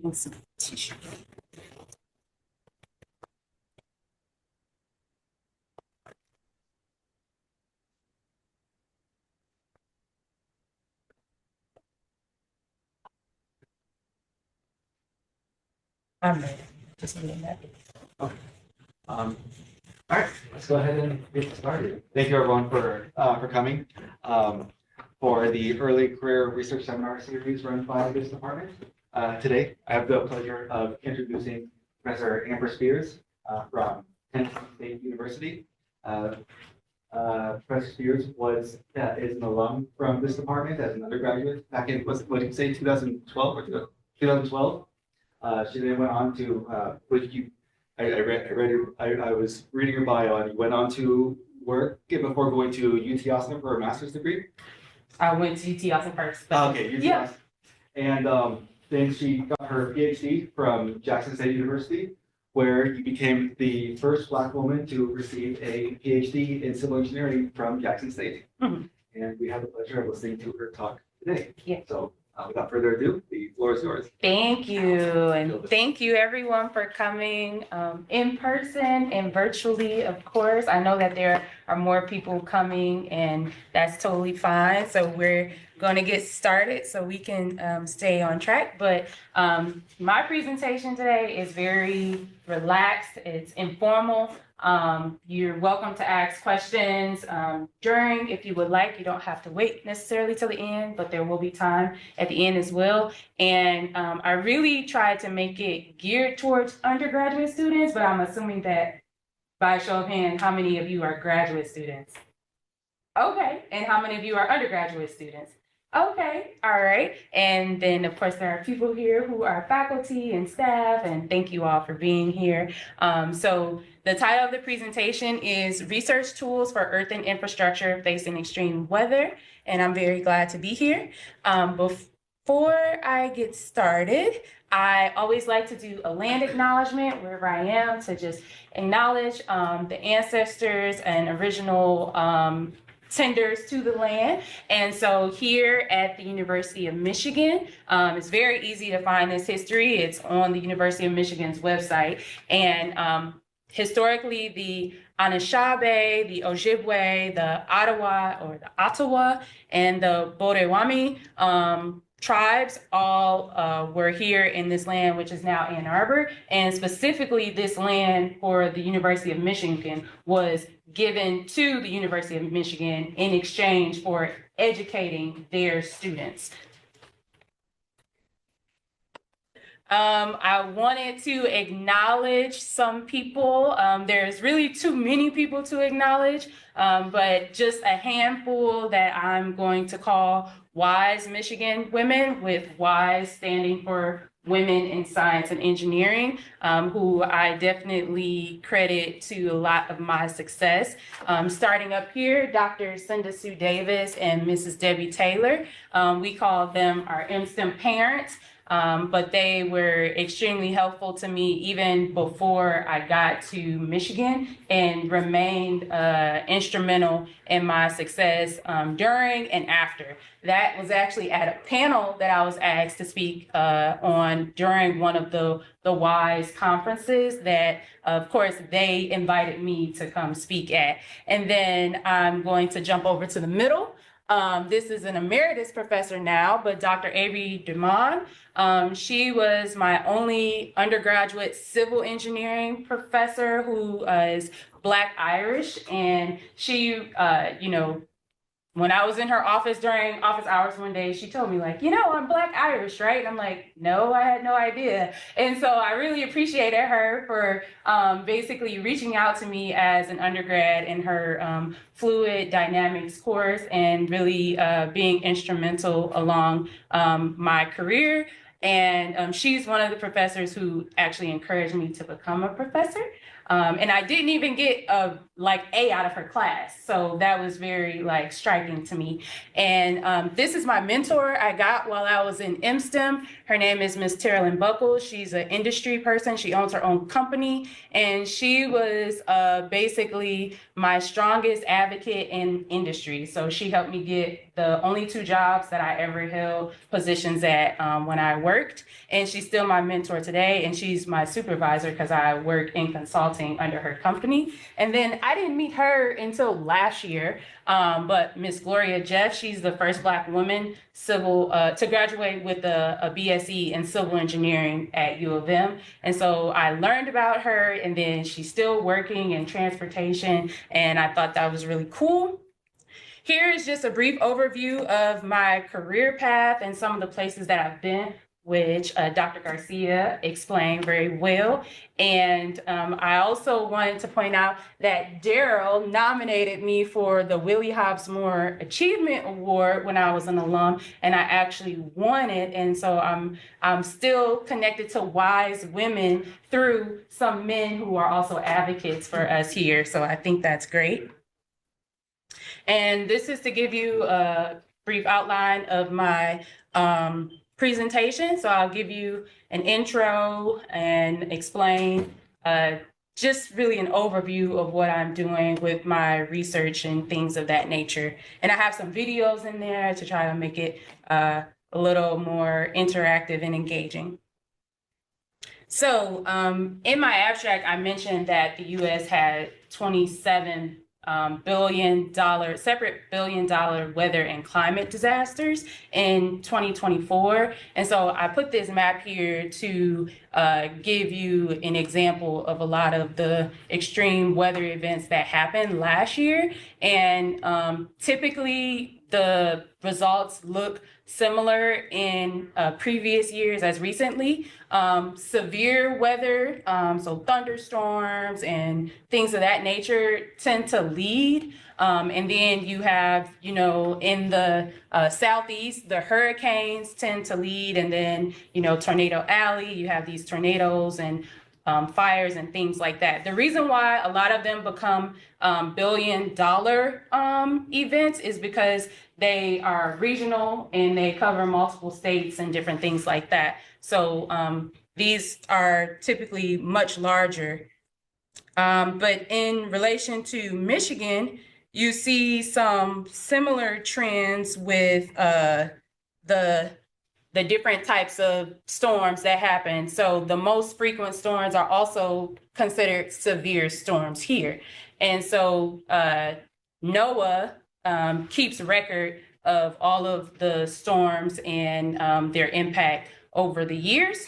Instrumentation. I'm ready. Just a minute. Okay. All right, let's go ahead and get started. Thank you everyone for coming for the early career research seminar series run by this department. Today, I have the pleasure of introducing Professor Amber Spears from Tennessee State University. Professor Spears is an alum from this department as an undergraduate back in, what did you say, 2012 or 2012? She then went on to, I was reading your bio, and you went on to work before going to UT Austin for a master's degree. I went to UT Austin first. Okay, UT Austin. And then she got her PhD from Jackson State University, where you became the first Black woman to receive a PhD in civil engineering from Jackson State. Mm-hmm. And we have the pleasure of listening to her talk today. Yeah. So without further ado, the floor is yours. Thank you. And thank you everyone for coming in person and virtually, of course. I know that there are more people coming, and that's totally fine. So we're going to get started so we can stay on track. But my presentation today is very relaxed. It's informal. You're welcome to ask questions during, if you would like. You don't have to wait necessarily till the end, but there will be time at the end as well. And I really tried to make it geared towards undergraduate students, but I'm assuming that by a show of hands, how many of you are graduate students? Okay, and how many of you are undergraduate students? Okay, all right. And then of course there are people here who are faculty and staff, and thank you all for being here. So the title of the presentation is Research Tools for Earthen Infrastructure Facing Extreme Weather, and I'm very glad to be here. Before I get started, I always like to do a land acknowledgement wherever I am, to just acknowledge the ancestors and original tenders to the land. And so here at the University of Michigan, it's very easy to find this history. It's on the University of Michigan's website. And historically, the Anishinaabe, the Ojibwe, the Ottawa, and the Bodewami tribes all were here in this land, which is now Ann Arbor. And specifically, this land for the University of Michigan was given to the University of Michigan in exchange for educating their students. I wanted to acknowledge some people. There's really too many people to acknowledge, but just a handful that I'm going to call WISE Michigan women, with WISE standing for Women in Science and Engineering, who I definitely credit to a lot of my success. Starting up here, Dr. Cinda Sue Davis and Mrs. Debbie Taylor. We call them our MSTEM parents. But they were extremely helpful to me even before I got to Michigan, and remained instrumental in my success during and after. That was actually at a panel that I was asked to speak on during one of the WISE conferences that, of course, they invited me to come speak at. And then I'm going to jump over to the middle. This is an emeritus professor now, but Dr. Avery Dumont. She was my only undergraduate civil engineering professor who is Black Irish, and she, when I was in her office during office hours one day, she told me, like, I'm Black Irish, right? And I'm like, no, I had no idea. And so I really appreciated her for basically reaching out to me as an undergrad in her fluid dynamics course, and really being instrumental along my career. And she's one of the professors who actually encouraged me to become a professor. And I didn't even get a A out of her class. So that was very striking to me. And this is my mentor I got while I was in MSTEM. Her name is Miss Terrelyn Buckles. She's an industry person. She owns her own company. And she was basically my strongest advocate in industry. So she helped me get the only 2 jobs that I ever held positions at when I worked. And she's still my mentor today. And she's my supervisor because I work in consulting under her company. And then I didn't meet her until last year. But Miss Gloria Jeff, she's the first Black woman to graduate with a BSE in civil engineering at U of M. And so I learned about her, and then she's still working in transportation, and I thought that was really cool. Here is just a brief overview of my career path and some of the places that I've been, which Dr. Garcia explained very well. And I also wanted to point out that Daryl nominated me for the Willie Hobbs Moore Achievement Award when I was an alum, and I actually won it. And so I'm still connected to wise women through some men who are also advocates for us here. So I think that's great. And this is to give you a brief outline of my presentation. So I'll give you an intro and explain just really an overview of what I'm doing with my research and things of that nature. And I have some videos in there to try to make it a little more interactive and engaging. So in my abstract, I mentioned that the US had 27 separate billion-dollar weather and climate disasters in 2024. And so I put this map here to give you an example of a lot of the extreme weather events that happened last year. And typically the results look similar in previous years as recently. Severe weather, so thunderstorms and things of that nature tend to lead. And then you have, in the Southeast, the hurricanes tend to lead. And then, Tornado Alley, you have these tornadoes and fires and things like that. The reason why a lot of them become billion-dollar events is because they are regional and they cover multiple states and different things like that. So these are typically much larger. But in relation to Michigan, you see some similar trends with the different types of storms that happen. So the most frequent storms are also considered severe storms here. And so NOAA keeps record of all of the storms and their impact over the years.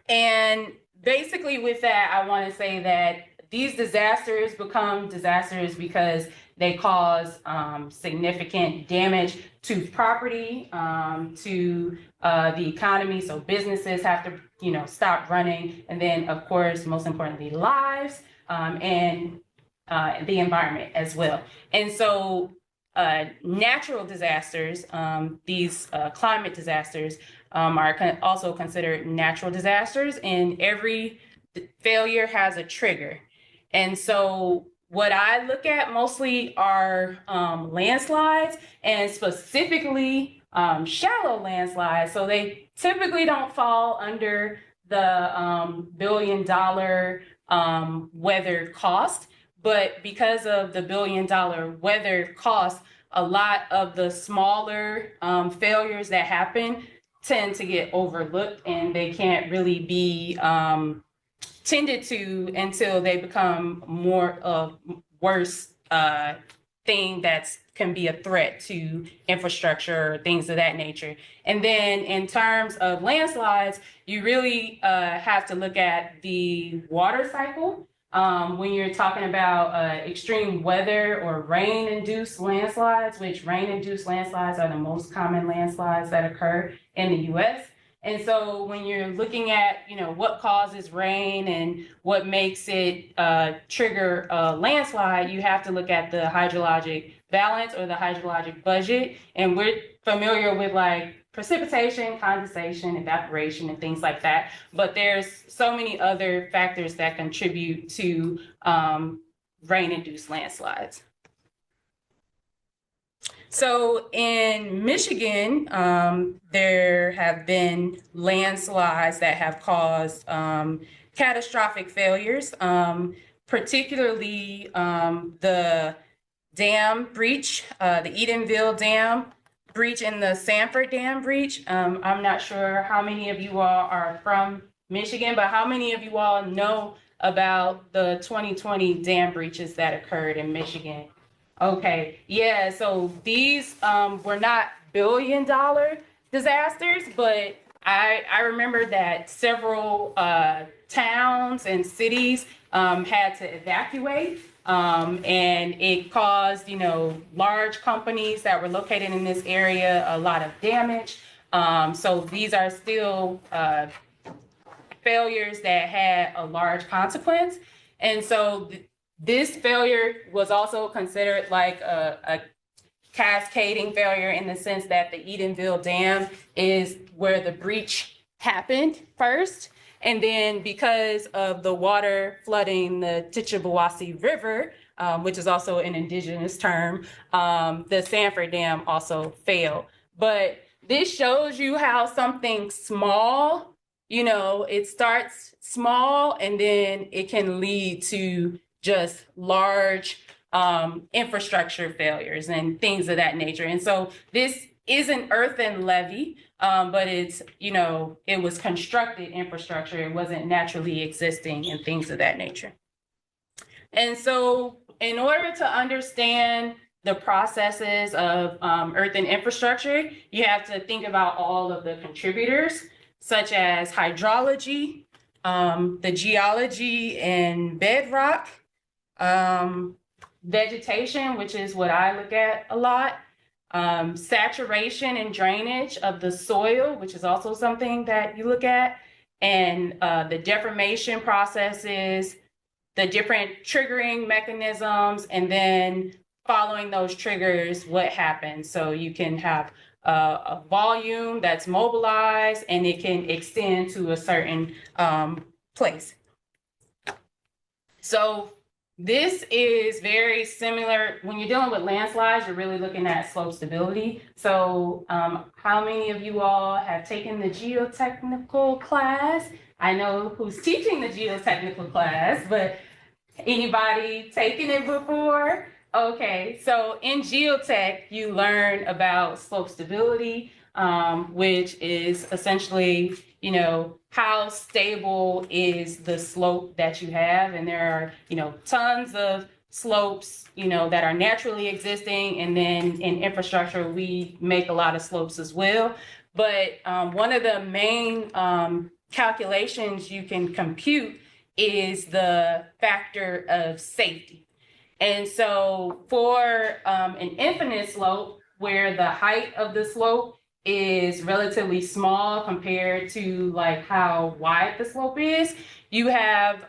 And basically with that, I want to say that these disasters become disasters because they cause significant damage to property, to the economy. So businesses have to, stop running. And then, of course, most importantly, lives and the environment as well. And so natural disasters, these climate disasters, are also considered natural disasters, and every failure has a trigger. And so what I look at mostly are landslides, and specifically shallow landslides. So they typically don't fall under the billion-dollar weather cost, but because of the billion-dollar weather cost, a lot of the smaller failures that happen tend to get overlooked, and they can't really be tended to until they become more of worse thing that can be a threat to infrastructure, things of that nature. And then in terms of landslides, you really have to look at the water cycle. When you're talking about extreme weather or rain-induced landslides, which rain-induced landslides are the most common landslides that occur in the US. And so when you're looking at, what causes rain and what makes it trigger a landslide, you have to look at the hydrologic balance or the hydrologic budget. And we're familiar with like precipitation, condensation, evaporation, and things like that. But there's so many other factors that contribute to rain-induced landslides. So in Michigan, there have been landslides that have caused catastrophic failures, particularly the dam breach, the Edenville Dam breach and the Sanford Dam breach. I'm not sure how many of you all are from Michigan, but how many of you all know about the 2020 dam breaches that occurred in Michigan? Okay, yeah, so these were not billion-dollar disasters, but I remember that several towns and cities had to evacuate, and it caused, large companies that were located in this area a lot of damage. So these are still failures that had a large consequence. And so this failure was also considered like a cascading failure in the sense that the Edenville Dam is where the breach happened first. And then because of the water flooding the Tichibawassee River, which is also an indigenous term, the Sanford Dam also failed. But this shows you how something small, it starts small and then it can lead to just large infrastructure failures and things of that nature. And so this is an earthen levee, but it's, it was constructed infrastructure. It wasn't naturally existing and things of that nature. And so in order to understand the processes of earthen infrastructure, you have to think about all of the contributors, such as hydrology, the geology and bedrock, vegetation, which is what I look at a lot, saturation and drainage of the soil, which is also something that you look at, and the deformation processes, the different triggering mechanisms, and then following those triggers, what happens. So you can have a volume that's mobilized and it can extend to a certain place. So this is very similar. When you're dealing with landslides, you're really looking at slope stability. So how many of you all have taken the geotechnical class? I know who's teaching the geotechnical class, but anybody taken it before? Okay, so in geotech, you learn about slope stability, which is essentially, how stable is the slope that you have. And there are, tons of slopes, that are naturally existing. And then in infrastructure, we make a lot of slopes as well. But one of the main calculations you can compute is the factor of safety. And so for an infinite slope, where the height of the slope is relatively small compared to like how wide the slope is, you have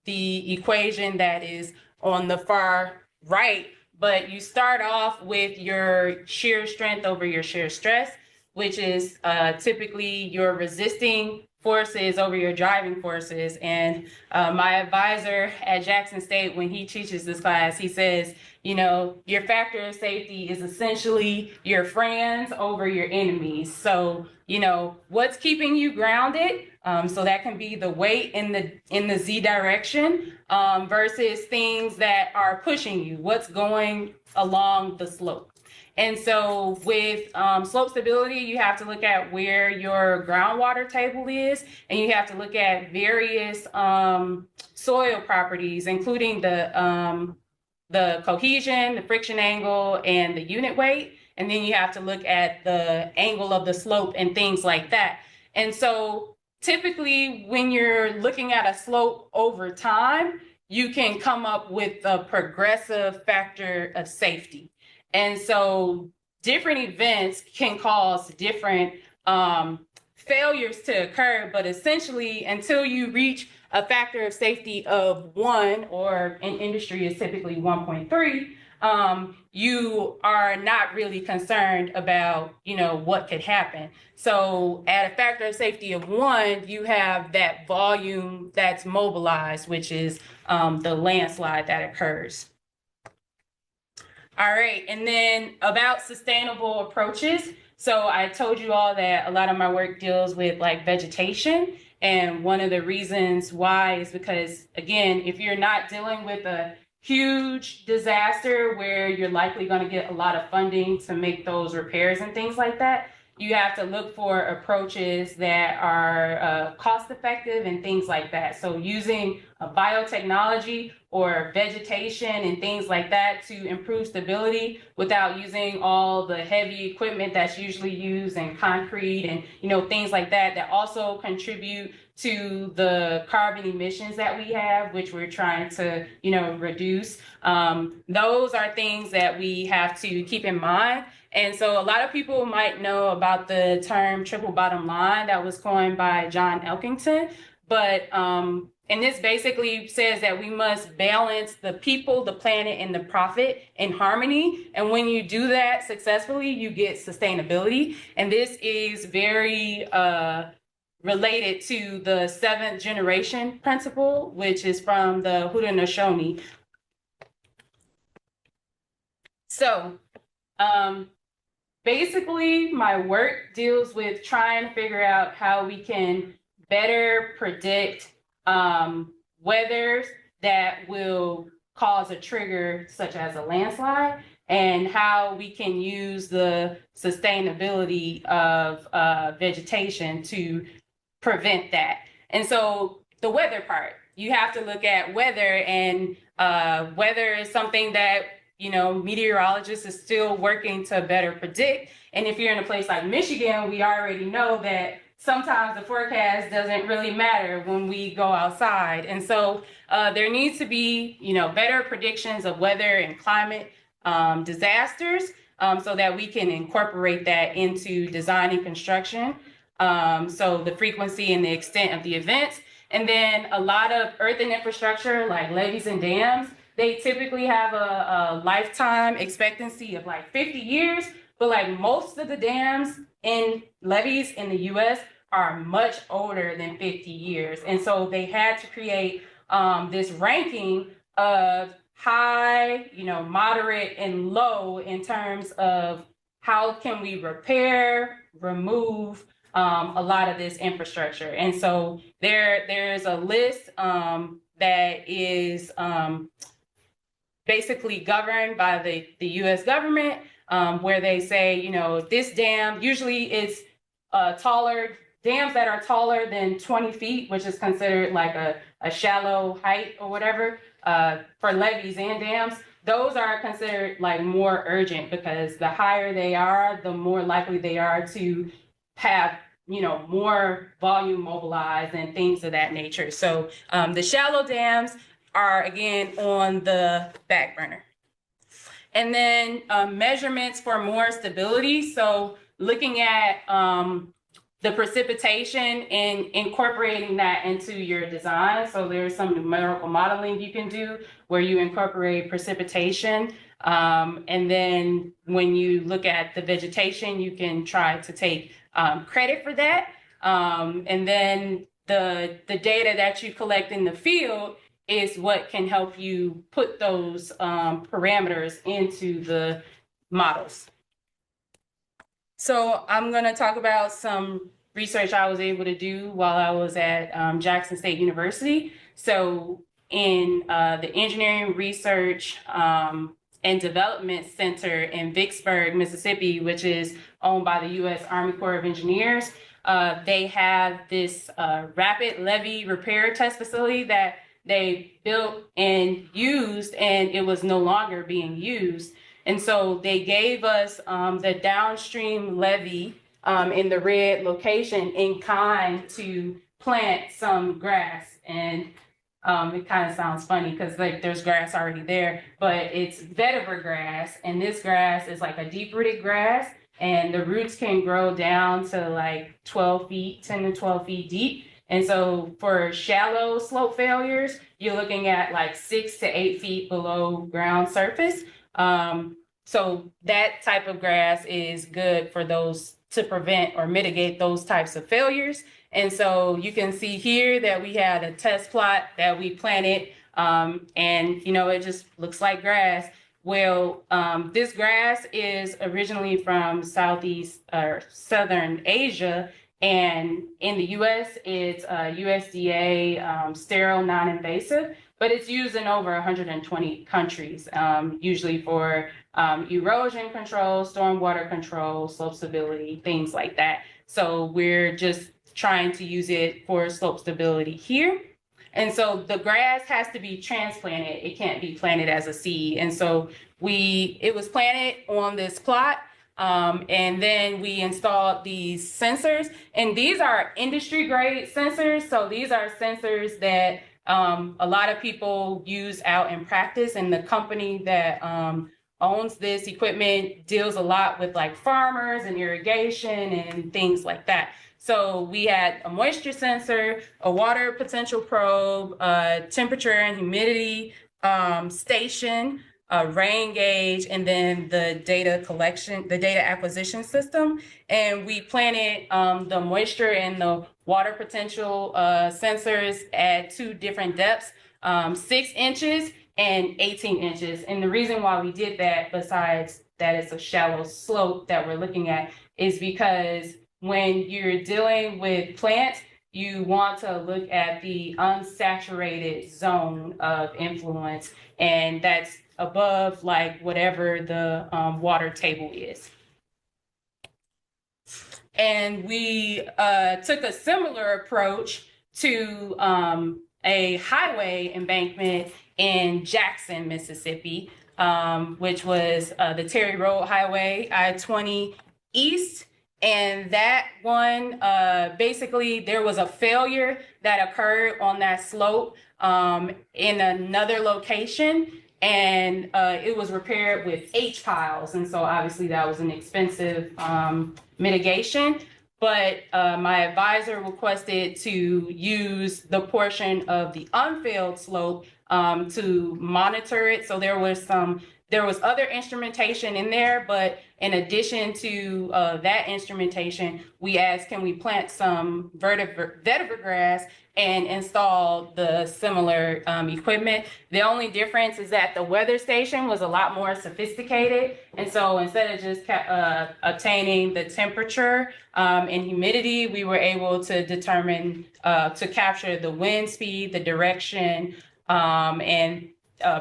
the equation that is on the far right, but you start off with your shear strength over your shear stress, which is typically your resisting forces over your driving forces. And my advisor at Jackson State, when he teaches this class, he says, your factor of safety is essentially your friends over your enemies. So, what's keeping you grounded? So that can be the weight in the Z direction versus things that are pushing you, what's going along the slope. And so with slope stability, you have to look at where your groundwater table is, and you have to look at various soil properties, including the cohesion, the friction angle, and the unit weight. And then you have to look at the angle of the slope and things like that. And so typically when you're looking at a slope over time, you can come up with a progressive factor of safety. And so different events can cause different failures to occur, but essentially until you reach a factor of safety of 1, or in industry is typically 1.3, you are not really concerned about, what could happen. So at a factor of safety of 1, you have that volume that's mobilized, which is the landslide that occurs. All right, and then about sustainable approaches. So I told you all that a lot of my work deals with like vegetation. And one of the reasons why is because, again, if you're not dealing with a huge disaster where you're likely going to get a lot of funding to make those repairs and things like that, you have to look for approaches that are cost effective and things like that. So using biotechnology or vegetation and things like that to improve stability without using all the heavy equipment that's usually used in concrete and things like that also contribute to the carbon emissions that we have, which we're trying to reduce. Those are things that we have to keep in mind. And so a lot of people might know about the term triple bottom line that was coined by John Elkington, but and this basically says that we must balance the people, the planet, and the profit in harmony. And when you do that successfully, you get sustainability. And this is very related to the 7th generation principle, which is from the Haudenosaunee. So basically, my work deals with trying to figure out how we can better predict weathers that will cause a trigger such as a landslide, and how we can use the sustainability of vegetation to prevent that. And so the weather part, you have to look at weather, and weather is something that meteorologists are still working to better predict. And if you're in a place like Michigan, we already know that sometimes the forecast doesn't really matter when we go outside. And so there needs to be, better predictions of weather and climate disasters so that we can incorporate that into design and construction. So the frequency and the extent of the events. And then a lot of earthen infrastructure like levees and dams, they typically have a lifetime expectancy of like 50 years, but like most of the dams and levees in the US are much older than 50 years. And so they had to create this ranking of high, moderate, and low in terms of how can we repair, remove a lot of this infrastructure. And so there's a list that is basically governed by the US government, where they say, this dam, usually it's taller, dams that are taller than 20 feet, which is considered like a shallow height or whatever, for levees and dams. Those are considered like more urgent, because the higher they are, the more likely they are to have more volume mobilized and things of that nature. So the shallow dams are again on the back burner. And then measurements for more stability. So looking at the precipitation and incorporating that into your design. So there's some numerical modeling you can do where you incorporate precipitation. And then when you look at the vegetation, you can try to take credit for that. And then the data that you collect in the field is what can help you put those parameters into the models. So I'm going to talk about some research I was able to do while I was at Jackson State University. So in the Engineering Research and Development Center in Vicksburg, Mississippi, which is owned by the U.S. Army Corps of Engineers, they have this rapid levee repair test facility that they built and used, and it was no longer being used. And so they gave us the downstream levee in the red location in kind to plant some grass. And it kind of sounds funny because like there's grass already there, but it's vetiver grass. And this grass is like a deep-rooted grass. and the roots can grow down to like 12 feet, 10 to 12 feet deep. And so for shallow slope failures, you're looking at like 6 to 8 feet below ground surface. So that type of grass is good for those to prevent or mitigate those types of failures. And so you can see here that we had a test plot that we planted, and you know, it just looks like grass. Well, this grass is originally from Southeast or Southern Asia, and in the US, it's USDA sterile non-invasive, but it's used in over 120 countries, usually for erosion control, stormwater control, slope stability, things like that. So we're just trying to use it for slope stability here. And so the grass has to be transplanted. It can't be planted as a seed. And so it was planted on this plot. And then we installed these sensors, and these are industry grade sensors. So these are sensors that a lot of people use out in practice, and the company that owns this equipment deals a lot with like farmers and irrigation and things like that. So we had a moisture sensor, a water potential probe, temperature and humidity station, a rain gauge, and then the data collection, the data acquisition system. And we planted the moisture and the water potential sensors at 2 different depths, 6 inches and 18 inches. And the reason why we did that, besides that it's a shallow slope that we're looking at, is because when you're dealing with plants, you want to look at the unsaturated zone of influence, and that's above like whatever the water table is. And we took a similar approach to a highway embankment in Jackson, Mississippi, which was the Terry Road Highway, I-20 East. And that one, basically, there was a failure that occurred on that slope in another location, and it was repaired with H-piles. And so obviously that was an expensive mitigation. But my advisor requested to use the portion of the unfilled slope to monitor it. So there was other instrumentation in there, but in addition to that instrumentation, we asked, can we plant some vetiver grass and install the similar equipment? The only difference is that the weather station was a lot more sophisticated. And so instead of just obtaining the temperature and humidity, we were able to determine, to capture the wind speed, the direction, and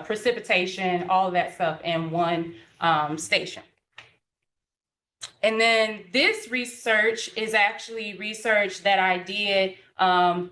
precipitation, all of that stuff in one station. And then this research is actually research that I did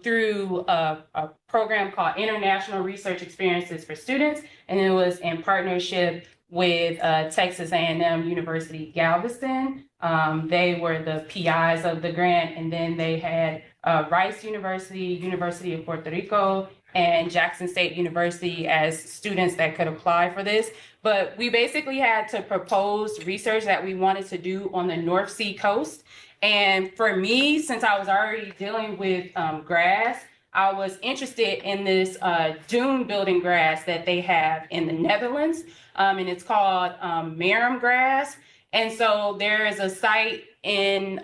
through a program called International Research Experiences for Students, and it was in partnership with Texas A&M University Galveston. They were the PIs of the grant, and then they had Rice University, University of Puerto Rico, and Jackson State University as students that could apply for this. But we basically had to propose research that we wanted to do on the North Sea coast. And for me, since I was already dealing with grass, I was interested in this dune building grass that they have in the Netherlands, and it's called marram grass. And so there is a site in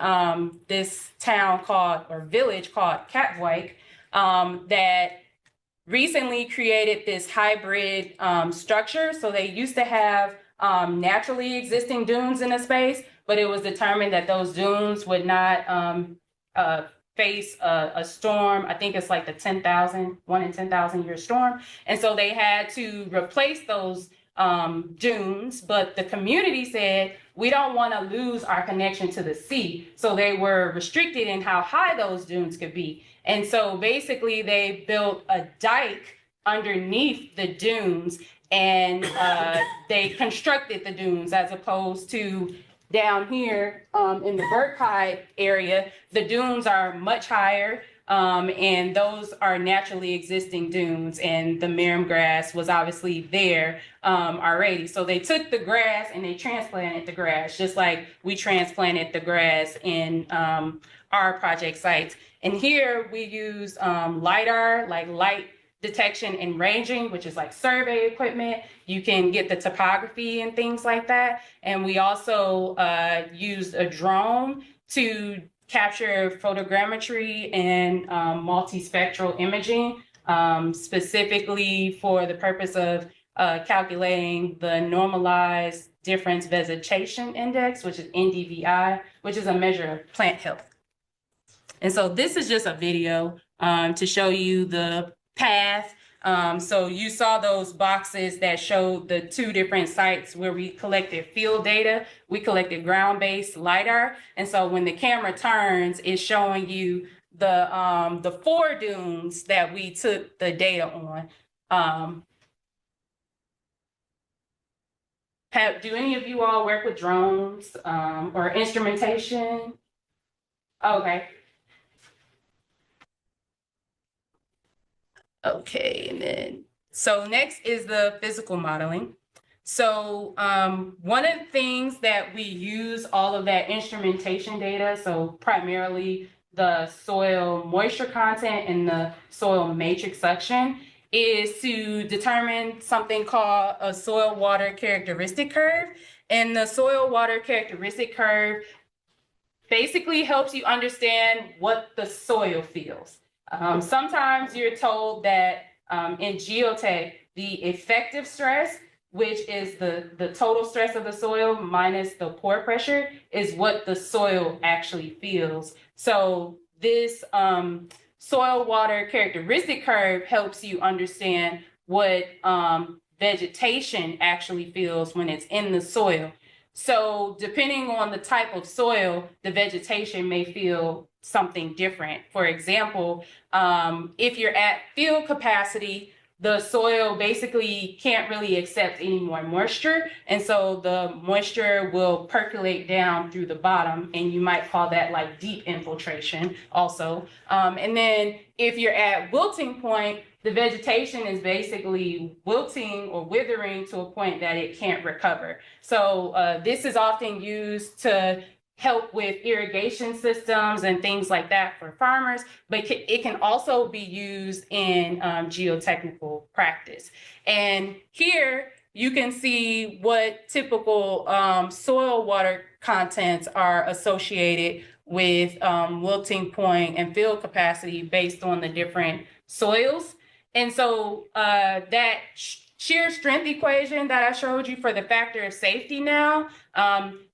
this town called, or village called Katwijk, that recently created this hybrid structure. So they used to have naturally existing dunes in a space, but it was determined that those dunes would not face a storm. I think it's like the 1 in 10,000 year storm. And so they had to replace those dunes, but the community said, we don't want to lose our connection to the sea. So they were restricted in how high those dunes could be. And so basically they built a dike underneath the dunes, and they constructed the dunes, as opposed to down here in the Burkheide area. The dunes are much higher. And those are naturally existing dunes, and the Meram grass was obviously there already. So they took the grass and they transplanted the grass, just like we transplanted the grass in our project sites. And here we use LIDAR, like light detection and ranging, which is like survey equipment. You can get the topography and things like that. And we also used a drone to capture photogrammetry and multispectral imaging, specifically for the purpose of calculating the normalized difference vegetation index, which is NDVI, which is a measure of plant health. And so this is just a video to show you the path. So you saw those boxes that showed the 2 different sites where we collected field data. We collected ground-based LIDAR. And so when the camera turns, it's showing you the 4 dunes that we took the data on. Do any of you all work with drones or instrumentation? Okay. Okay, and then, so next is the physical modeling. So one of the things that we use all of that instrumentation data, so primarily the soil moisture content and the soil matrix suction, is to determine something called a soil water characteristic curve. And the soil water characteristic curve basically helps you understand what the soil feels. Sometimes you're told that in geotech, the effective stress, which is the total stress of the soil minus the pore pressure, is what the soil actually feels. So this soil water characteristic curve helps you understand what vegetation actually feels when it's in the soil. So depending on the type of soil, the vegetation may feel something different. For example, if you're at field capacity, the soil basically can't really accept any more moisture. And so the moisture will percolate down through the bottom, and you might call that like deep infiltration also. And then if you're at wilting point, the vegetation is basically wilting or withering to a point that it can't recover. So this is often used to help with irrigation systems and things like that for farmers, but it can also be used in geotechnical practice. And here you can see what typical soil water contents are associated with wilting point and field capacity based on the different soils. And so that shear strength equation that I showed you for the factor of safety now,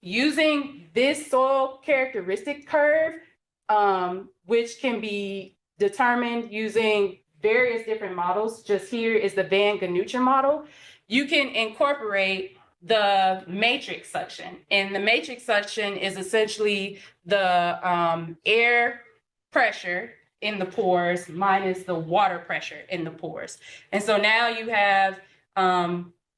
using this soil characteristic curve, which can be determined using various different models. Just here is the Van Ganucha model. You can incorporate the matrix suction. And the matrix suction is essentially the air pressure in the pores minus the water pressure in the pores. And so now you have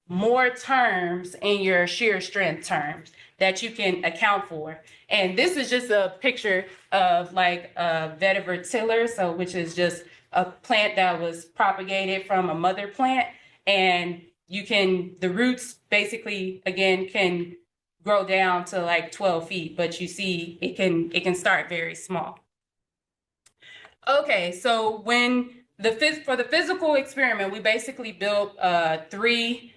more terms in your shear strength terms that you can account for. And this is just a picture of like a vetiver tiller, so which is just a plant that was propagated from a mother plant. And you can, the roots basically, again, can grow down to like 12 feet, but you see it can start very small. Okay, so when for the physical experiment, we basically built 3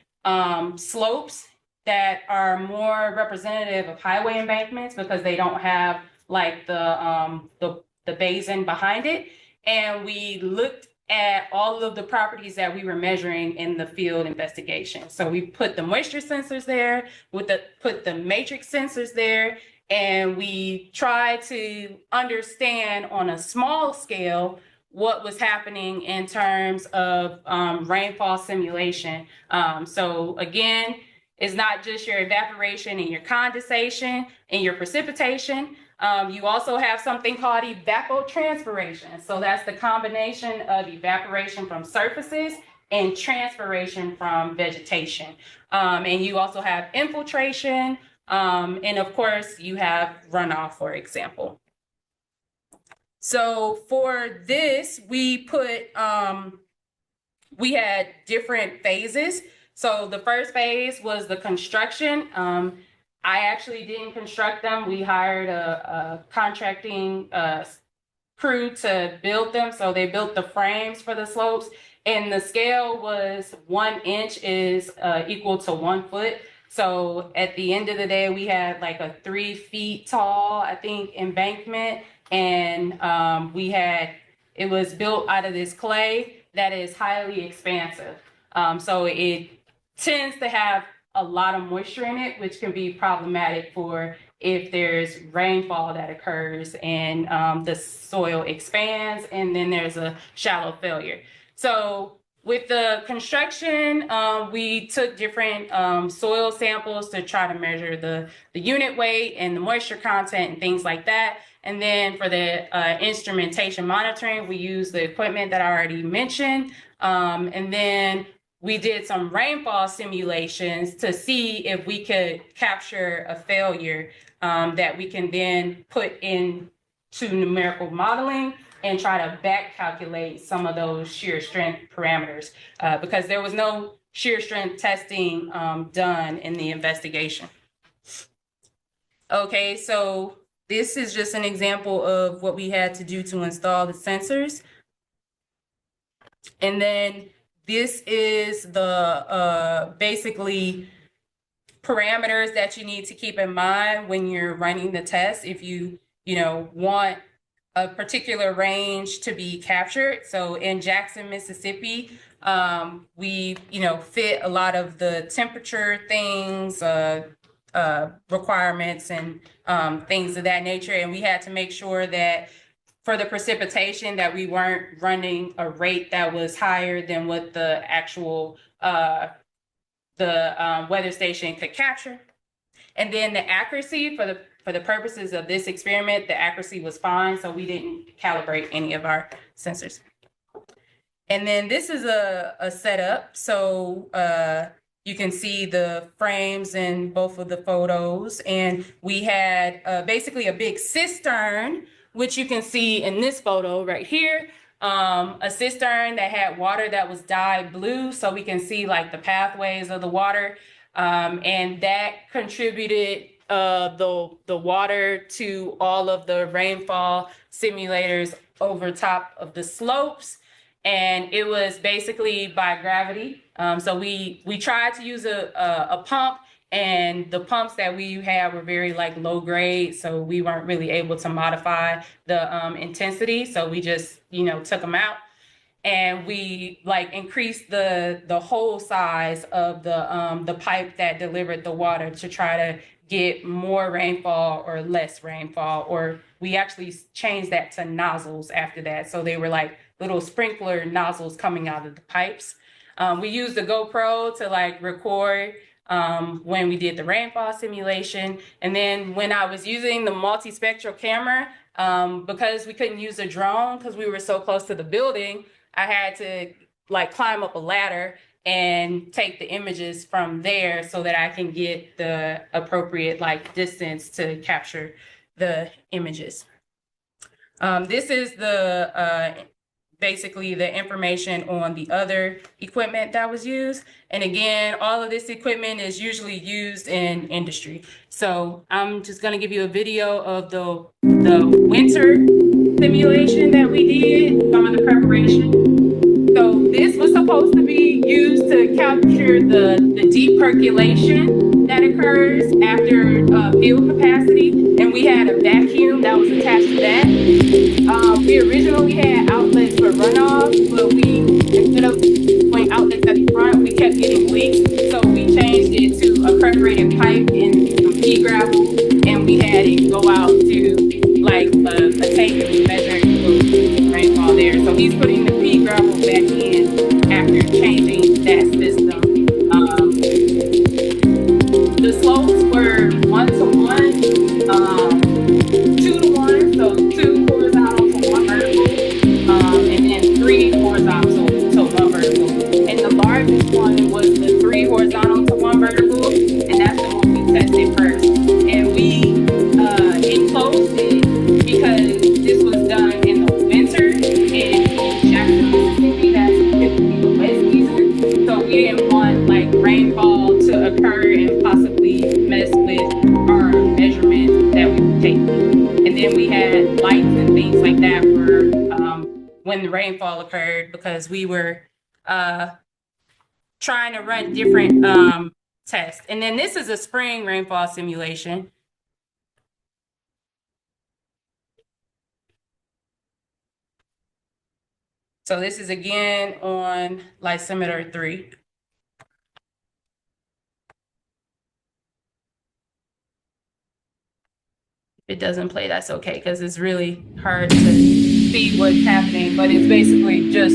slopes that are more representative of highway embankments because they don't have like the basin behind it. And we looked at all of the properties that we were measuring in the field investigation. So we put the moisture sensors there, put the matrix sensors there, and we tried to understand on a small scale what was happening in terms of rainfall simulation. So again, it's not just your evaporation and your condensation and your precipitation. You also have something called evapotranspiration. So that's the combination of evaporation from surfaces and transpiration from vegetation. And you also have infiltration, and of course you have runoff, for example. So for this, we put, we had different phases. So the first phase was the construction. I actually didn't construct them. We hired a contracting crew to build them. So they built the frames for the slopes, and the scale was 1 inch is equal to 1 foot. So at the end of the day, we had like a 3 feet tall, I think, embankment, and it was built out of this clay that is highly expansive. So it tends to have a lot of moisture in it, which can be problematic for if there's rainfall that occurs and the soil expands and then there's a shallow failure. So with the construction, we took different soil samples to try to measure the unit weight and the moisture content and things like that. And then for the instrumentation monitoring, we used the equipment that I already mentioned. And then we did some rainfall simulations to see if we could capture a failure that we can then put into numerical modeling and try to back calculate some of those shear strength parameters because there was no shear strength testing done in the investigation. Okay, so this is just an example of what we had to do to install the sensors. And then this is the basically parameters that you need to keep in mind when you're running the test if you want a particular range to be captured. So in Jackson, Mississippi, we fit a lot of the temperature things, requirements and things of that nature, and we had to make sure that for the precipitation that we weren't running a rate that was higher than what the actual weather station could capture. And then the accuracy for the purposes of this experiment, the accuracy was fine, so we didn't calibrate any of our sensors. And then this is a setup. So you can see the frames in both of the photos, and we had basically a big cistern, which you can see in this photo right here, a cistern that had water that was dyed blue, so we can see like the pathways of the water, and that contributed the water to all of the rainfall simulators over top of the slopes, and it was basically by gravity. So we tried to use a pump, and the pumps that we had were very like low grade, so we weren't really able to modify the intensity. So we just took them out, and we like increased the hole size of the pipe that delivered the water to try to get more rainfall or less rainfall, or we actually changed that to nozzles after that. So they were like little sprinkler nozzles coming out of the pipes. We used the GoPro to like record when we did the rainfall simulation. And then when I was using the multispectral camera, because we couldn't use a drone because we were so close to the building, I had to like climb up a ladder and take the images from there so that I can get the appropriate like distance to capture the images. This is the basically the information on the other equipment that was used. And again, all of this equipment is usually used in industry. So I'm just gonna give you a video of the winter simulation that we did, some of the preparation. So this was supposed to be used to capture the deep percolation that occurs after field capacity. And we had a vacuum that was attached to that. We originally had outlets for runoff, but instead of putting outlets at the front, we kept getting leaks. So we changed it to a perforated pipe and some pea gravel, and we had it go out to like a tank and measure rainfall there. So he's putting the pea gravel back in after changing that system. The slopes were 1-to-1, 2-to-1, so 2 horizontal to 1 vertical, and then 3 horizontal to 1 vertical. And the largest one was the 3 horizontal to 1 vertical, and that's the one we tested first. And we enclosed it because this was done in when the rainfall occurred, because we were trying to run different tests. And then this is a spring rainfall simulation. So this is again on lysimeter 3. If it doesn't play, that's okay, because it's really hard to see what's happening, but it's basically just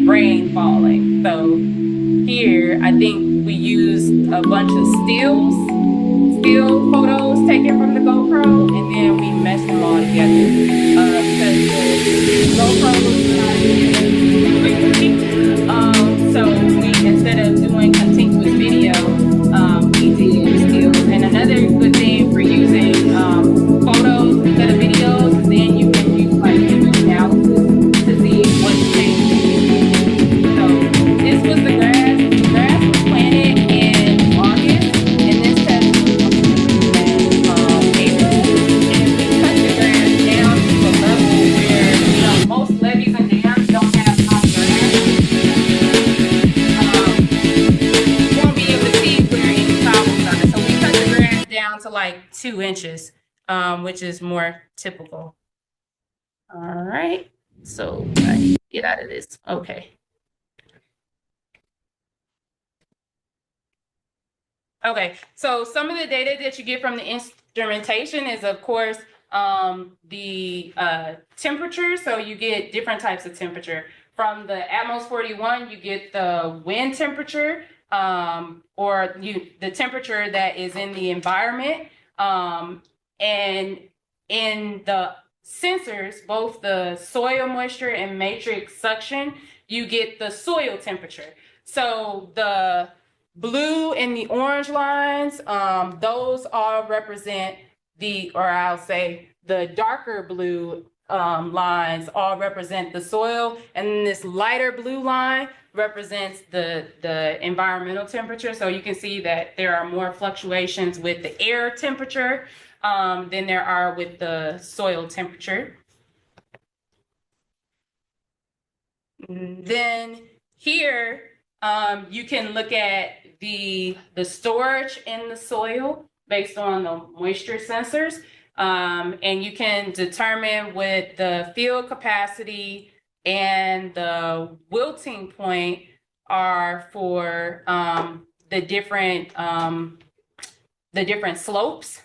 rain falling. So here, I think we used a bunch of still photos taken from the GoPro, and then we meshed them all together. Because the GoPro was not frequently. So we, instead of doing continuous video, we did stills. And another good thing for using photos instead of videos is then you can use like image analysis to see what's changing. So this was the grass. The grass was planted in August, and this test was in April. And we cut the grass down to a level where, you know, most levees and dams don't have high grass. You won't be able to see where any problems are. So we cut the grass down to like 2 inches, which is more typical. All right, so I need to get out of this. Okay. Okay, so some of the data that you get from the instrumentation is, of course, the temperature. So you get different types of temperature. From the Atmos 41, you get the wind temperature, or the temperature that is in the environment. And in the sensors, both the soil moisture and matrix suction, you get the soil temperature. So the blue and the orange lines, those all represent I'll say the darker blue lines all represent the soil, and this lighter blue line represents the environmental temperature. So you can see that there are more fluctuations with the air temperature than there are with the soil temperature. Then here, you can look at the storage in the soil based on the moisture sensors. And you can determine what the field capacity and the wilting point are for the different slopes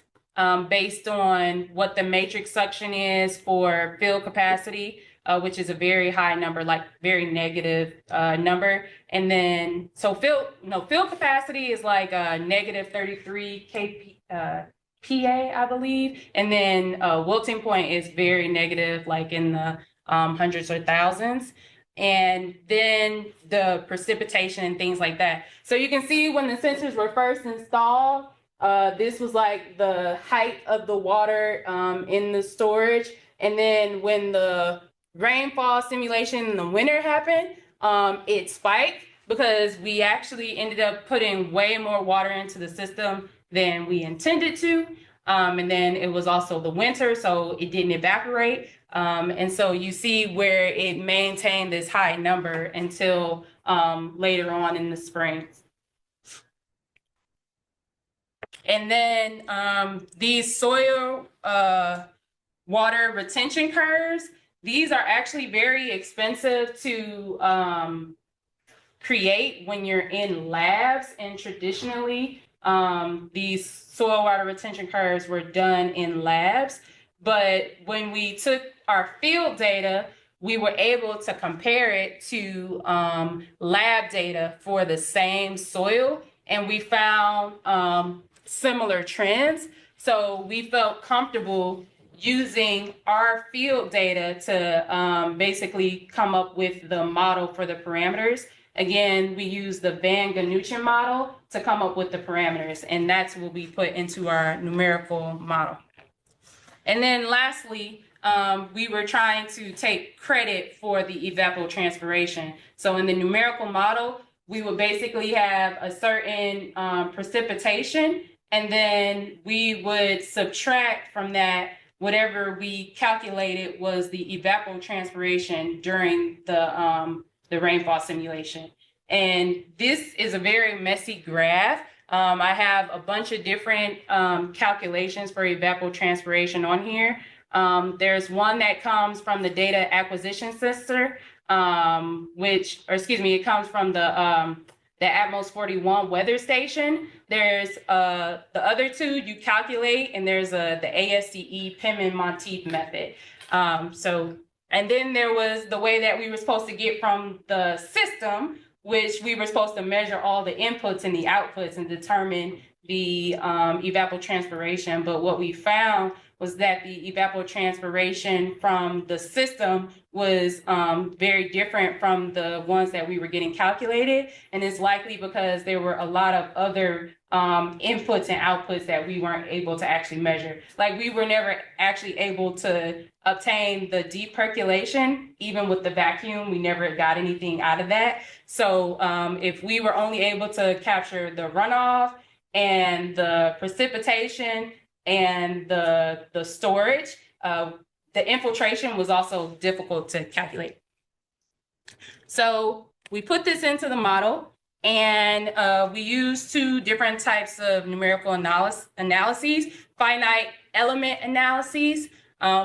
based on what the matrix suction is for field capacity, which is a very high number, like very negative number. And then, so field capacity is like negative 33 PA, I believe. And then wilting point is very negative, like in the hundreds or thousands. And then the precipitation and things like that. So you can see when the sensors were first installed, this was like the height of the water in the storage. And then when the rainfall simulation in the winter happened, it spiked because we actually ended up putting way more water into the system than we intended to. And then it was also the winter, so it didn't evaporate. And so you see where it maintained this high number until later on in the spring. And then these soil water retention curves, these are actually very expensive to create when you're in labs, and traditionally these soil water retention curves were done in labs. But when we took our field data, we were able to compare it to lab data for the same soil, and we found similar trends. So we felt comfortable using our field data to basically come up with the model for the parameters. Again, we use the Van Ganuchin model to come up with the parameters, and that's what we put into our numerical model. And then lastly, we were trying to take credit for the evapotranspiration. So in the numerical model, we would basically have a certain precipitation, and then we would subtract from that whatever we calculated was the evapotranspiration during the rainfall simulation. And this is a very messy graph. I have a bunch of different calculations for evapotranspiration on here. There's one that comes from the data acquisition system, it comes from the Atmos 41 weather station. There's the other two you calculate, and there's the ASCE Pimmin-Monteith method. And then there was the way that we were supposed to get from the system, which we were supposed to measure all the inputs and the outputs and determine the evapotranspiration. But what we found was that the evapotranspiration from the system was very different from the ones that we were getting calculated. And it's likely because there were a lot of other inputs and outputs that we weren't able to actually measure. Like, we were never actually able to obtain the deep percolation. Even with the vacuum, we never got anything out of that. So if we were only able to capture the runoff and the precipitation and the storage, the infiltration was also difficult to calculate. So we put this into the model, and we use two different types of numerical analyses: finite element analyses,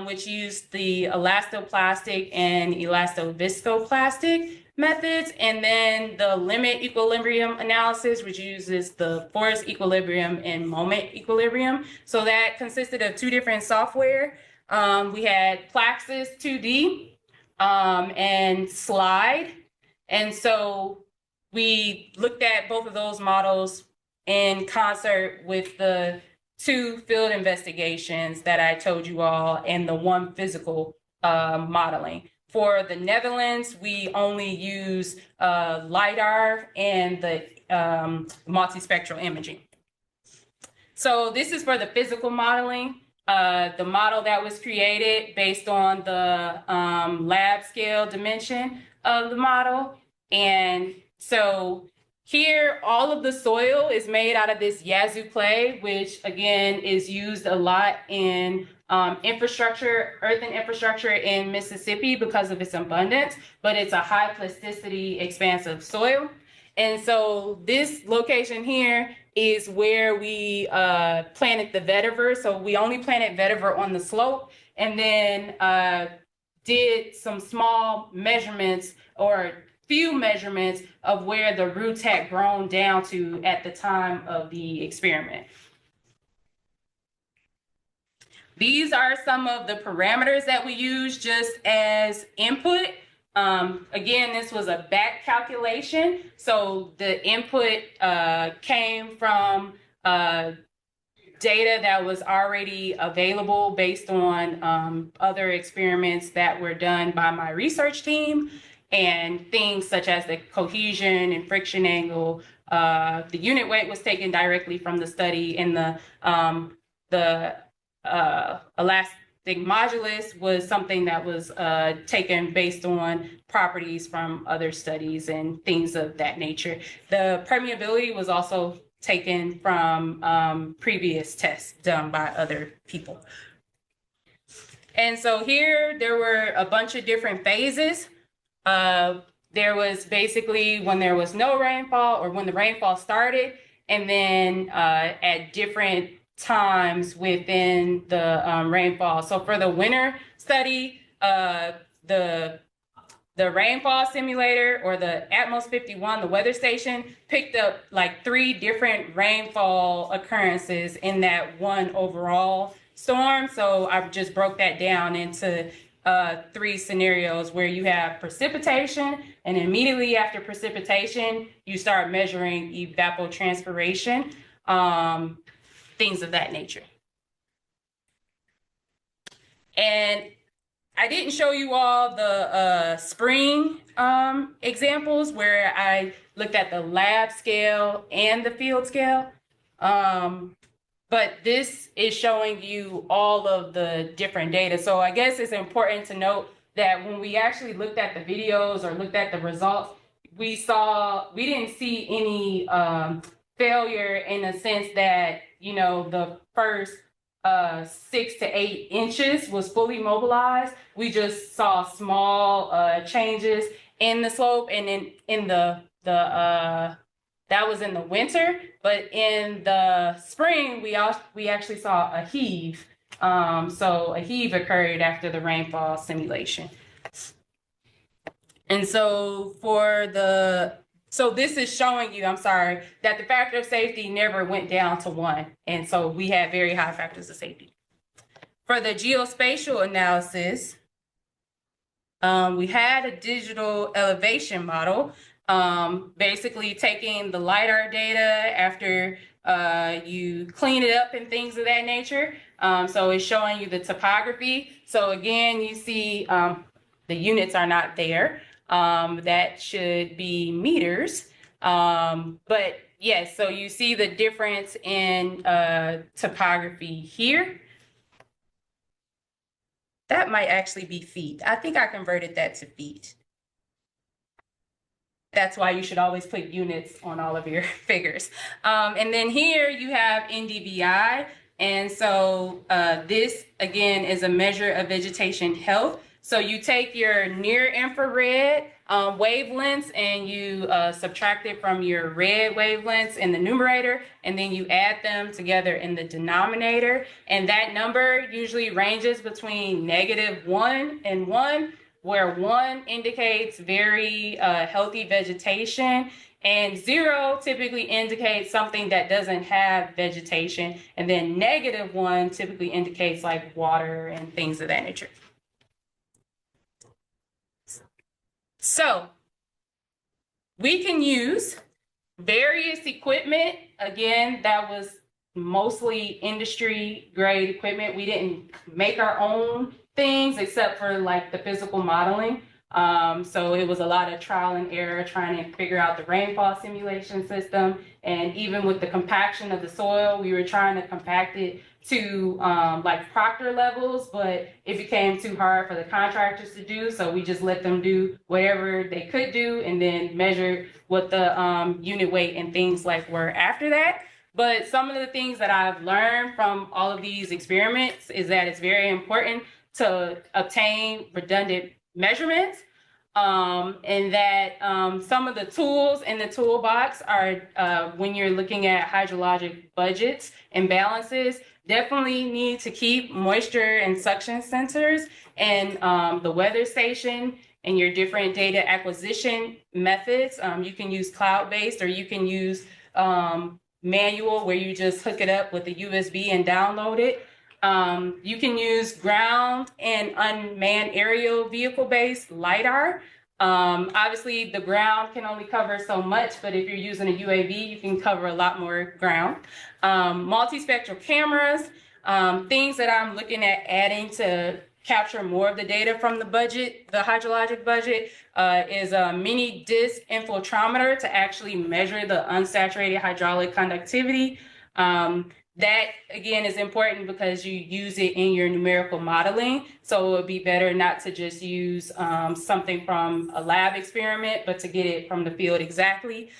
which use the elastoplastic and elastoviscoplastic methods, and then the limit equilibrium analysis, which uses the force equilibrium and moment equilibrium. So that consisted of two different software. We had Plaxis 2D and Slide. And so we looked at both of those models in concert with the two field investigations that I told you all and the one physical modeling. For the Netherlands, we only use LIDAR and the multispectral imaging. So this is for the physical modeling. The model that was created based on the lab scale dimension of the model. And so here, all of the soil is made out of this Yazoo clay, which again is used a lot in earthen infrastructure in Mississippi because of its abundance, but it's a high plasticity, expansive soil. And so this location here is where we planted the vetiver. So we only planted vetiver on the slope, and then did some small measurements or few measurements of where the roots had grown down to at the time of the experiment. These are some of the parameters that we use just as input. Again, this was a back calculation. So the input came from data that was already available based on other experiments that were done by my research team, and things such as the cohesion and friction angle. The unit weight was taken directly from the study, and the elastic modulus was something that was taken based on properties from other studies and things of that nature. The permeability was also taken from previous tests done by other people. And so here there were a bunch of different phases. There was basically when there was no rainfall or when the rainfall started, and then at different times within the rainfall. So for the winter study, the rainfall simulator, or the Atmos 51, the weather station, picked up like 3 different rainfall occurrences in that one overall storm. So I just broke that down into 3 scenarios where you have precipitation, and immediately after precipitation, you start measuring evapotranspiration, things of that nature. And I didn't show you all the spring examples where I looked at the lab scale and the field scale. But this is showing you all of the different data. So I guess it's important to note that when we actually looked at the videos or looked at the results, we didn't see any failure in the sense that, you know, the first 6 to 8 inches was fully mobilized. We just saw small changes in the slope, and in the that was in the winter, but in the spring we actually saw a heave. So a heave occurred after the rainfall simulation. And so so this is showing you, I'm sorry, that the factor of safety never went down to 1. And so we had very high factors of safety. For the geospatial analysis, we had a digital elevation model, basically taking the LiDAR data after you clean it up and things of that nature. So it's showing you the topography. So again, you see the units are not there. That should be meters. But yes, so you see the difference in topography here. That might actually be feet. I think I converted that to feet. That's why you should always put units on all of your figures. And then here you have NDVI. And so this, again, is a measure of vegetation health. So you take your near infrared wavelengths and you subtract it from your red wavelengths in the numerator, and then you add them together in the denominator. And that number usually ranges between -1 and 1, where 1 indicates very healthy vegetation, and 0 typically indicates something that doesn't have vegetation, and then -1 typically indicates like water and things of that nature. So we can use various equipment. Again, that was mostly industry grade equipment. We didn't make our own things except for like the physical modeling. So it was a lot of trial and error trying to figure out the rainfall simulation system. And even with the compaction of the soil, we were trying to compact it to like Proctor levels, but it became too hard for the contractors to do. So we just let them do whatever they could do and then measure what the unit weight and things like were after that. But some of the things that I've learned from all of these experiments is that it's very important to obtain redundant measurements, and that some of the tools in the toolbox are, when you're looking at hydrologic budgets and balances, definitely need to keep moisture and suction sensors and the weather station and your different data acquisition methods. You can use cloud-based, or you can use manual, where you just hook it up with the USB and download it. You can use ground and unmanned aerial vehicle-based LiDAR. Obviously, the ground can only cover so much, but if you're using a UAV, you can cover a lot more ground. Multispectral cameras, things that I'm looking at adding to capture more of the data from the budget, the hydrologic budget, is a mini disc infiltrometer to actually measure the unsaturated hydraulic conductivity. That, again, is important because you use it in your numerical modeling. So it would be better not to just use something from a lab experiment, but to get it from the field exactly.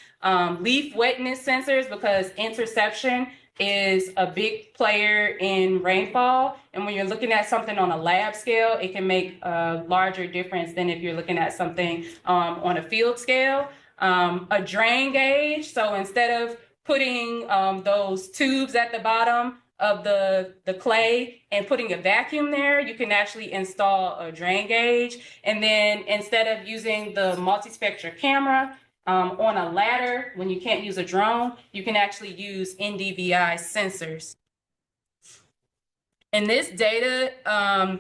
Leaf wetness sensors, because interception is a big player in rainfall. And when you're looking at something on a lab scale, it can make a larger difference than if you're looking at something on a field scale. A drain gauge, so instead of putting those tubes at the bottom of the clay and putting a vacuum there, you can actually install a drain gauge. And then instead of using the multispectral camera on a ladder, when you can't use a drone, you can actually use NDVI sensors. And this data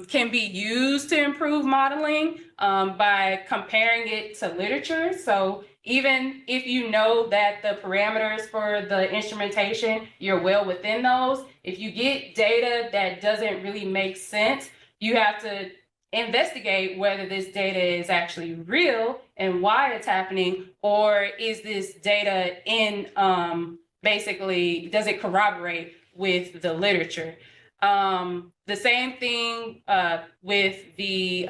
can be used to improve modeling by comparing it to literature. So even if you know that the parameters for the instrumentation, you're well within those, if you get data that doesn't really make sense, you have to investigate whether this data is actually real and why it's happening, or is this data in, basically, does it corroborate with the literature? The same thing with the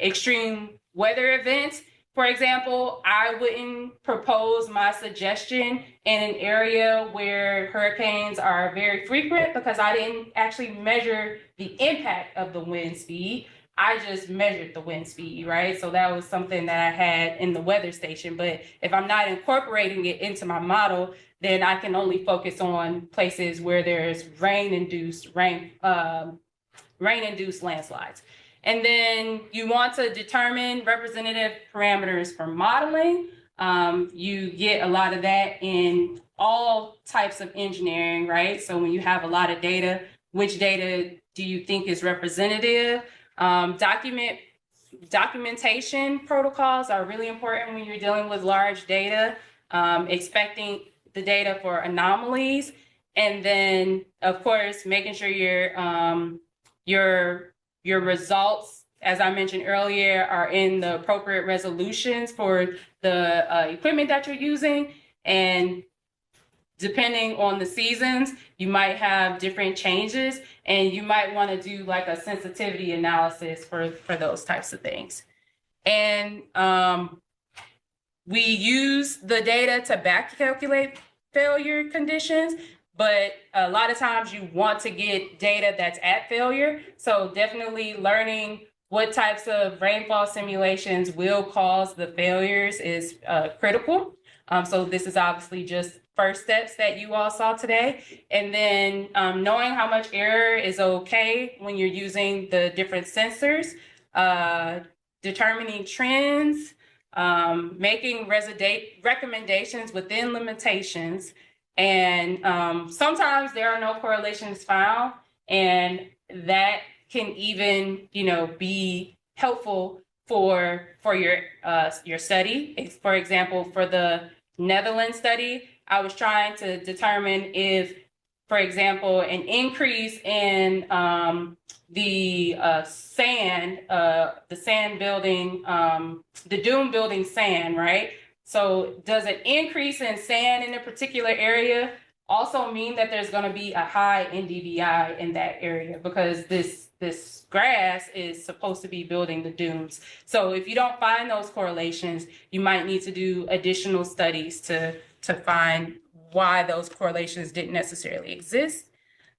extreme weather events. For example, I wouldn't propose my suggestion in an area where hurricanes are very frequent because I didn't actually measure the impact of the wind speed. I just measured the wind speed, right? So that was something that I had in the weather station. But if I'm not incorporating it into my model, then I can only focus on places where there's rain-induced landslides. And then you want to determine representative parameters for modeling. You get a lot of that in all types of engineering, right? So when you have a lot of data, which data do you think is representative? Documentation protocols are really important when you're dealing with large data, expecting the data for anomalies, and then of course making sure your results, as I mentioned earlier, are in the appropriate resolutions for the equipment that you're using. And depending on the seasons, you might have different changes, and you might want to do like a sensitivity analysis for those types of things. And we use the data to back calculate failure conditions, but a lot of times you want to get data that's at failure. So definitely learning what types of rainfall simulations will cause the failures is critical. So this is obviously just first steps that you all saw today. And then knowing how much error is okay when you're using the different sensors, determining trends, making recommendations within limitations. And sometimes there are no correlations found, and that can even, be helpful for your study. For example, for the Netherlands study, I was trying to determine if, for example, an increase in the sand building, the dune building sand, right? So does an increase in sand in a particular area also mean that there's going to be a high NDVI in that area? Because this grass is supposed to be building the dunes. So if you don't find those correlations, you might need to do additional studies to find why those correlations didn't necessarily exist.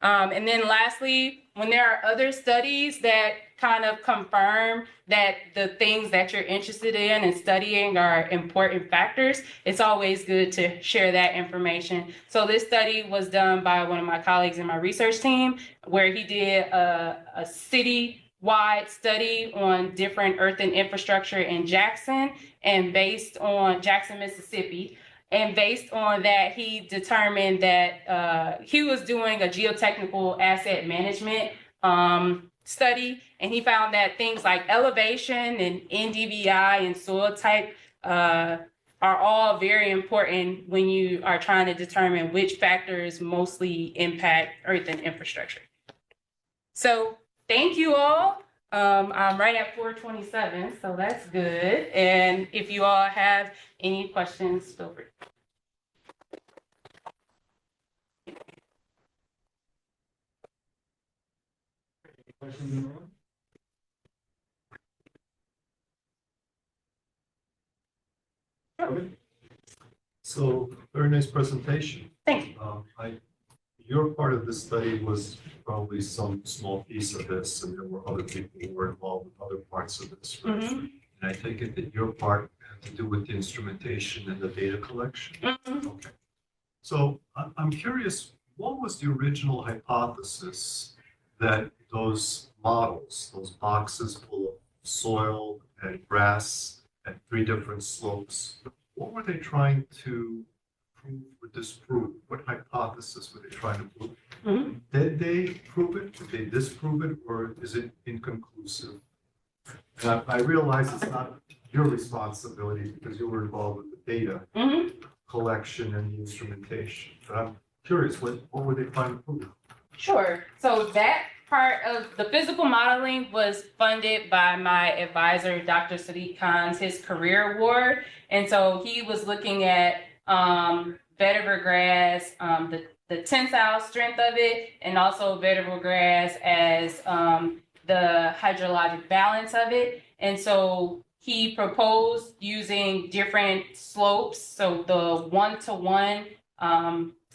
And then lastly, when there are other studies that kind of confirm that the things that you're interested in and studying are important factors, it's always good to share that information. So this study was done by one of my colleagues in my research team, where he did a city-wide study on different earthen infrastructure in Jackson, Mississippi. And based on that, he determined that he was doing a geotechnical asset management study, and he found that things like elevation and NDVI and soil type are all very important when you are trying to determine which factors mostly impact earthen infrastructure. So thank you all. I'm right at 4:27, so that's good. And if you all have any questions, feel free. Any questions in the room? So very nice presentation. Thank you. Your part of the study was probably some small piece of this, and there were other people who were involved with other parts of this. Right? Mm-hmm. And I take it that your part had to do with the instrumentation and the data collection. Mm-hmm. Okay. So I'm curious, what was the original hypothesis that those models, those boxes full of soil and grass at 3 different slopes, what were they trying to prove or disprove? What hypothesis were they trying to prove? Mm-hmm. Did they prove it? Did they disprove it? Or is it inconclusive? And I realize it's not your responsibility because you were involved with the data collection and the instrumentation. But I'm curious, what were they trying to prove? Sure. So that part of the physical modeling was funded by my advisor, Dr. Sadiq Khan's, his career award. And so he was looking at vetiver grass, the tensile strength of it, and also vetiver grass as the hydrologic balance of it. And so he proposed using different slopes. So the 1-to-1,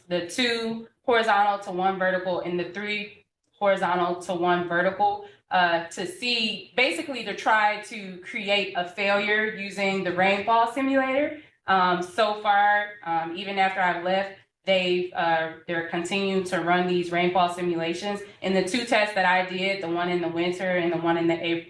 the 2 horizontal to 1 vertical, and the 3 horizontal to 1 vertical, to see, basically to try to create a failure using the rainfall simulator. So far, even after I've left, they're continuing to run these rainfall simulations. In the 2 tests that I did, the one in the winter and the one in the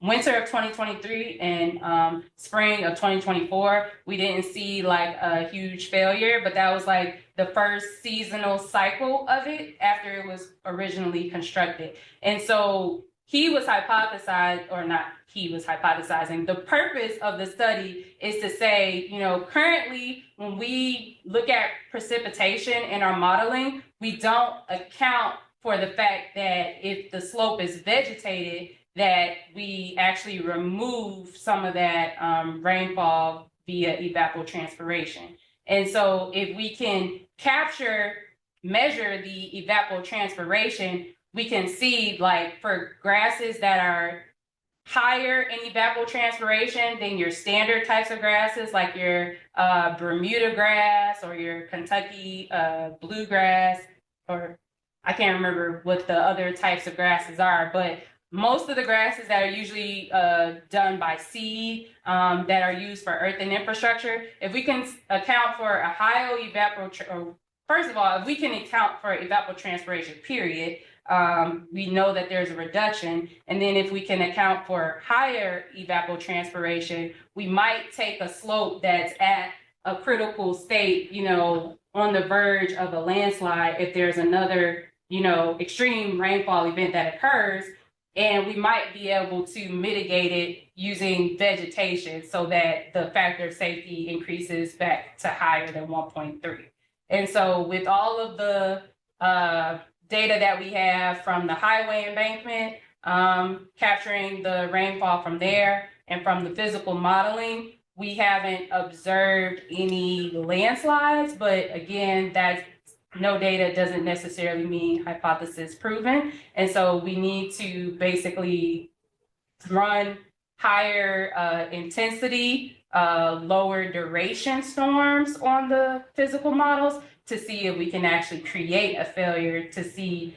winter of 2023 and spring of 2024, we didn't see like a huge failure, but that was like the first seasonal cycle of it after it was originally constructed. And so he was hypothesizing, or not he was hypothesizing, the purpose of the study is to say, you know, currently when we look at precipitation in our modeling, we don't account for the fact that if the slope is vegetated, that we actually remove some of that rainfall via evapotranspiration. And so if we can measure the evapotranspiration, we can see, like, for grasses that are higher in evapotranspiration than your standard types of grasses, like your Bermuda grass or your Kentucky bluegrass, or I can't remember what the other types of grasses are, but most of the grasses that are usually done by seed, that are used for earthen infrastructure, if we can account for a high first of all, if we can account for evapotranspiration, period, we know that there's a reduction. And then if we can account for higher evapotranspiration, we might take a slope that's at a critical state, you know, on the verge of a landslide if there's another, you know, extreme rainfall event that occurs, and we might be able to mitigate it using vegetation so that the factor of safety increases back to higher than 1.3. And so with all of the data that we have from the highway embankment, capturing the rainfall from there, and from the physical modeling, we haven't observed any landslides, but again, that's no data doesn't necessarily mean hypothesis proven. And so we need to basically run higher intensity, lower duration storms on the physical models to see if we can actually create a failure, to see,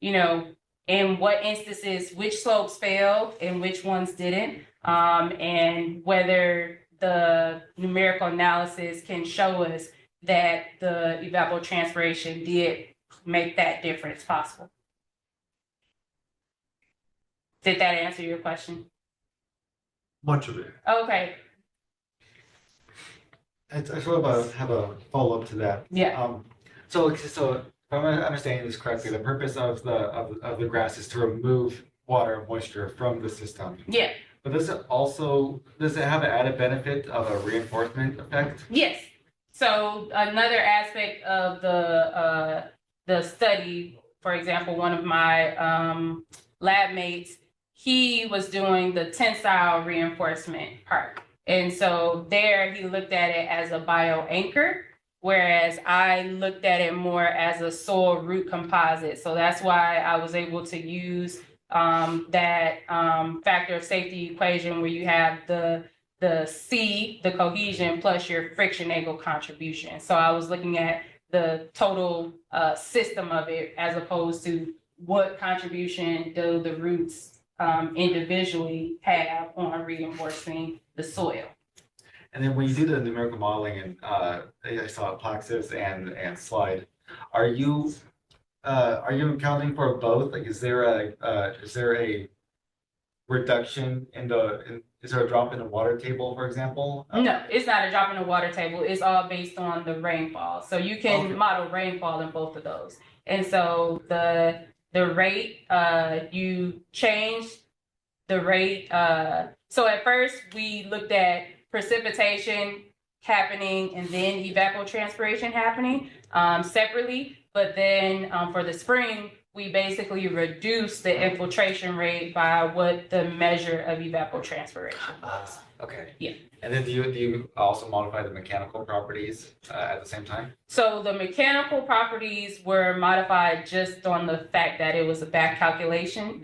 you know, in what instances, which slopes failed and which ones didn't, and whether the numerical analysis can show us that the evapotranspiration did make that difference possible. Did that answer your question? Much of it. Okay. I sort of have a follow-up to that. Yeah. So if I'm understanding this correctly, the purpose of the grass is to remove water and moisture from the system. Yeah. But does it have an added benefit of a reinforcement effect? Yes. So another aspect of the study, for example, one of my lab mates, he was doing the tensile reinforcement part. And so there he looked at it as a bioanchor, whereas I looked at it more as a soil root composite. So that's why I was able to use that factor of safety equation where you have the C, the cohesion, plus your friction angle contribution. So I was looking at the total system of it as opposed to what contribution do the roots individually have on reinforcing the soil. And then when you do the numerical modeling, and I saw Plaxis and Slide, are you accounting for both? Like, is there a reduction is there a drop in the water table, for example? No, it's not a drop in the water table. It's all based on the rainfall. So you can model rainfall in both of those. And so the rate, you change the rate. So at first we looked at precipitation happening and then evapotranspiration happening separately. But then for the spring, we basically reduce the infiltration rate by what the measure of evapotranspiration was. Okay. Yeah. And then do you also modify the mechanical properties at the same time? So the mechanical properties were modified just on the fact that it was a back calculation.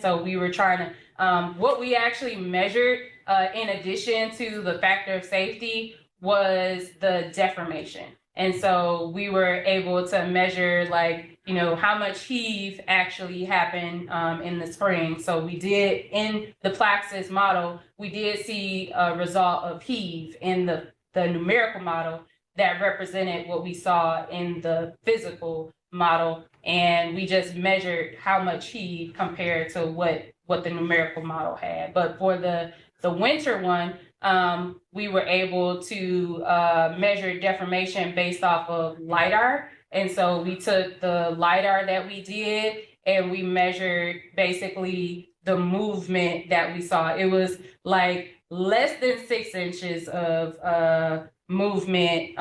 So we were trying to, what we actually measured in addition to the factor of safety was the deformation. And so we were able to measure how much heave actually happened in the spring. So we did, in the Plaxis model, we did see a result of heave in the numerical model that represented what we saw in the physical model. And we just measured how much heave compared to what the numerical model had. But for the winter one, we were able to measure deformation based off of LIDAR. And so we took the LIDAR that we did and we measured basically the movement that we saw. It was like less than 6 inches of movement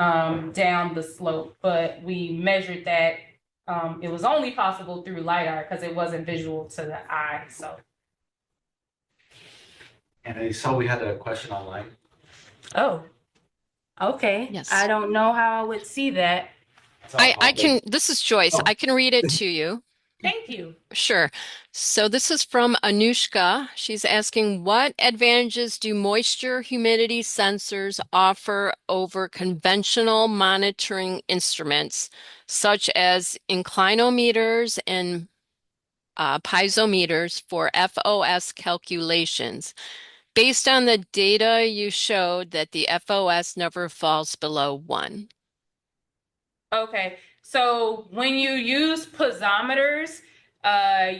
down the slope, but we measured that. It was only possible through LIDAR because it wasn't visual to the eye. So. And I saw we had a question online. Oh, okay. Yes. I don't know how I would see that. I can, this is Joyce. Oh. I can read it to you. Thank you. Sure. So this is from Anushka. She's asking, what advantages do moisture humidity sensors offer over conventional monitoring instruments, such as inclinometers and piezometers for FOS calculations? Based on the data, you showed that the FOS never falls below 1. Okay, so when you use piezometers,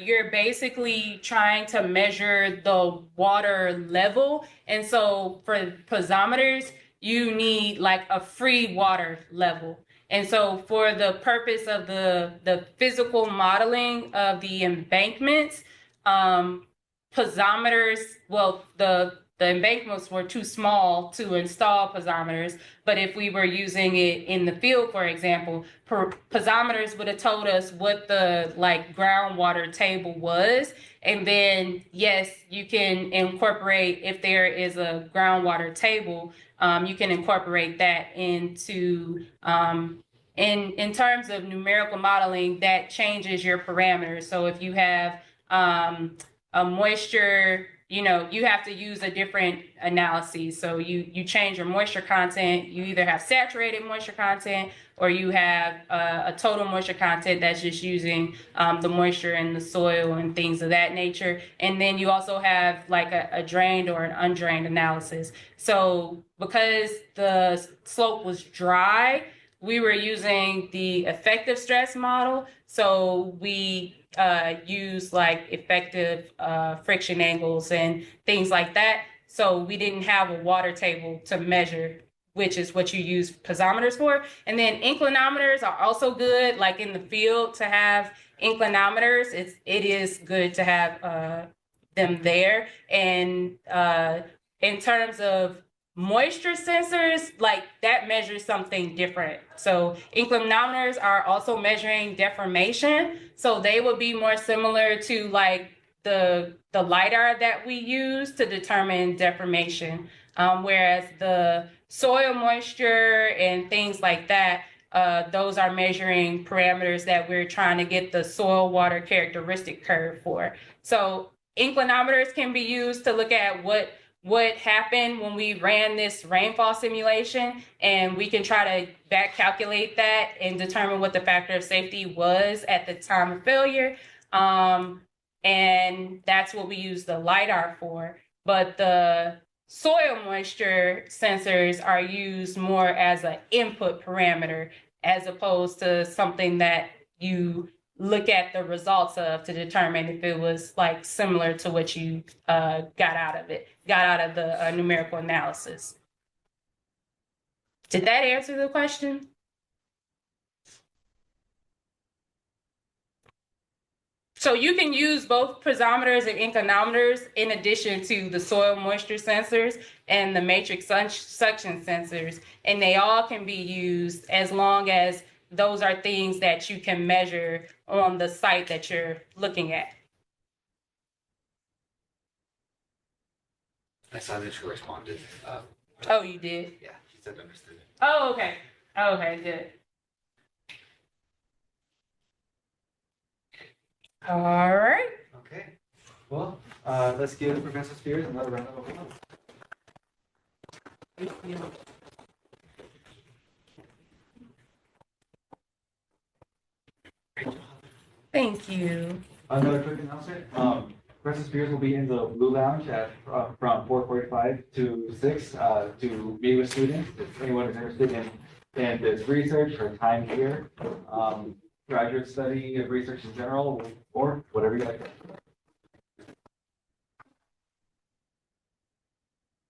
you're basically trying to measure the water level. And so for piezometers, you need like a free water level. And so for the purpose of the physical modeling of the embankments, piezometers, well, the embankments were too small to install piezometers, but if we were using it in the field, for example, piezometers would have told us what the groundwater table was. And then, yes, you can incorporate, if there is a groundwater table, you can incorporate that into, in terms of numerical modeling, that changes your parameters. So if you have a moisture, you have to use a different analysis. So you change your moisture content. You either have saturated moisture content or you have a total moisture content that's just using the moisture in the soil and things of that nature. And then you also have like a drained or an undrained analysis. So because the slope was dry, we were using the effective stress model. So we use like effective friction angles and things like that. So we didn't have a water table to measure, which is what you use piezometers for. And then inclinometers are also good, like in the field, to have inclinometers. It is good to have them there. And in terms of moisture sensors, like that measures something different. So inclinometers are also measuring deformation. So they would be more similar to like the LIDAR that we use to determine deformation. Whereas the soil moisture and things like that, those are measuring parameters that we're trying to get the soil water characteristic curve for. So inclinometers can be used to look at what happened when we ran this rainfall simulation, and we can try to back calculate that and determine what the factor of safety was at the time of failure. And that's what we use the LIDAR for. But the soil moisture sensors are used more as an input parameter as opposed to something that you look at the results of to determine if it was like similar to what you got out of the numerical analysis. Did that answer the question? So you can use both piezometers and inclinometers in addition to the soil moisture sensors and the matrix suction sensors, and they all can be used as long as those are things that you can measure on the site that you're looking at. I saw that you responded. Oh, you did? Yeah, he said understood. Oh, okay. Okay, good. All right. Okay. Well, let's give Professor Spears another round of applause. Thank you. Another quick announcement. Professor Spears will be in the Blue Lounge at from 4:45 to 6 to meet with students. If anyone is interested in this research or time here, graduate study of research in general, or whatever you like.